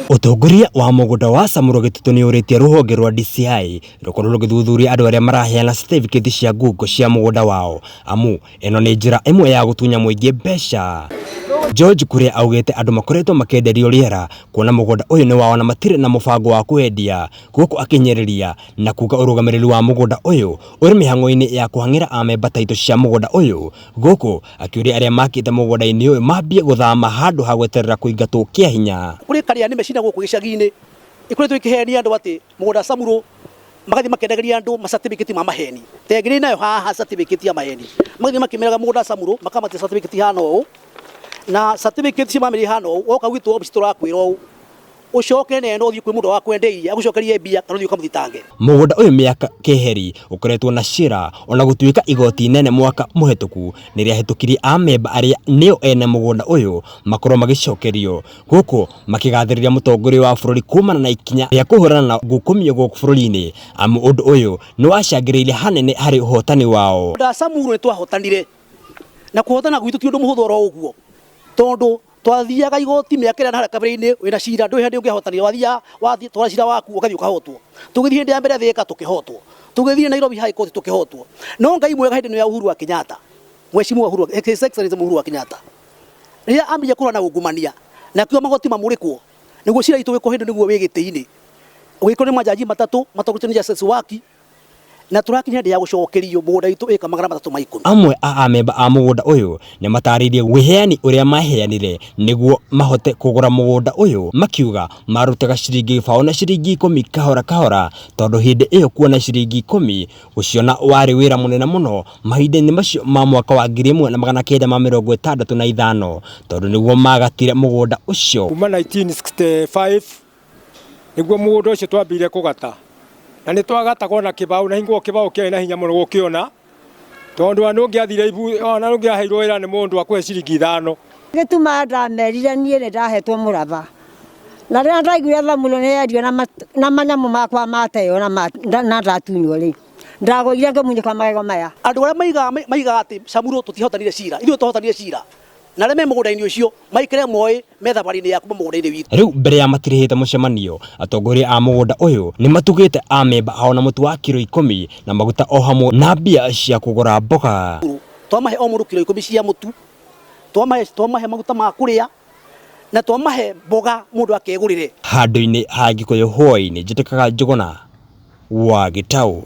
Utongoria wa mugunda wa Samuro Gituro ni uritie ruhonge rwa DCI rukorwo rugithuthuria andu aria maraheana certificate cia ngungo cia mugunda wao amu eno ni njira imwe ya gutunya muingi mbeca. George kuria augete andu makoretwo makenderio riera kuona mugunda uyu ni wao na matire na mubango wa kuendia guku akinyereria na kuga urugamiriri wa mugunda uyu uri mihango-ini ya kuhangira amemba taito cia mugunda uyu guku akiuria aria makite mugunda-ini uyu mambie guthama handu ha gweterera kuingatwo kia hinya kuri karia ni mecina guku gicagi-ini ikuretwo ikihenia andu ati mugunda Samuro magathi makenderia andu ma certificate ma maheni tegiri nayo haha certificate ya maheni magathi makimeraga mugunda Samuro makamate certificate hano na certificate cia mamiri hano woka gwitwo office turakwiro ucoke ne no thii kwi mundu wa kwenderia agucokerie mbia kana thii ukamuthitange. Mugunda uyu miaka keheri ukoretwo na cira ona gutuika igoti nene mwaka muhetuku niria hetukirie amemba aria nio ene mugunda uyu makorwo magicokerio guku makigathiriria mutongoria wa bururi kumana na ikinya ria kuhurana na ngukumio guku bururi-ini amu undu uyu ni wacangiriire hanene hari uhotani wao. Da Samuro ni twahotanire na kuhotana gwitu ti undu muhuthu ro uguo tondu twathiaga igoti miaka ira na kabiri-ini wina cira ndu hindi ungihotanira wathia twara cira waku ukathi ukahotwo tugithie hindi ya mbere thika tukihotwo tugithie Nairobi High Court tukihotwo no ngai mwega hindi ya Uhuru wa Kenyatta mheshimiwa Uhuru His Excellency Uhuru wa Kenyatta ria ambia kura na ungumania na kiwa magoti mamurikwo niguo cira itu wiko hindi niguo wigiti-ini ugikore majaji matatu matogutini justice waki na turakinya ndi ya gucokerio mugunda itu eka magana 310. Amwe a amemba a mugunda uyu ni mataririe wiheani uria maheanire niguo mahote kugura mugunda uyu makiuga marutaga ciringi gibao na ciringi 10 kahora kahora tondu hindi iyo kuona ciringi 10 guciona wari wira munene muno mahinda-ini macio ma mwaka wa 1965 tondu niguo magatire mugunda ucio kuma 1965 niguo mugunda ucio twambire kugata na ni twagatagwo na kibao na hingo kibao kia na hinya muno gukiona tondu anu ngiathire ibu ona ngiaheirwo wira ni mundu akwe ciringi 5 gituma ndamerire nie ni ndahetwo muraba na rĩa ndaiguire Samuro ni endio na manyamu makwa mateo na ndatunywo ri ndagoire ngamunyika magego maya andu aria maiga ati Samuro tutihotanire cira ithuĩ tuhotanire cira na reme mugunda-ini ucio maikire moi methabari-ini ya kuma mugunda-ini witu. Riu mbere ya matirihite mucemanio atongoria a mugunda uyu ni matugite amemba ao na mutu wa kilo 10 na maguta o hamwe na mbia cia kugura mboga. Twamahe o mundu kilo 10 cia mutu twamahe maguta ma kuria na twamahe mboga mundu akegurire handu-ini ha Gikuyu hwai-ini njitikaga Njuguna wa Gitau.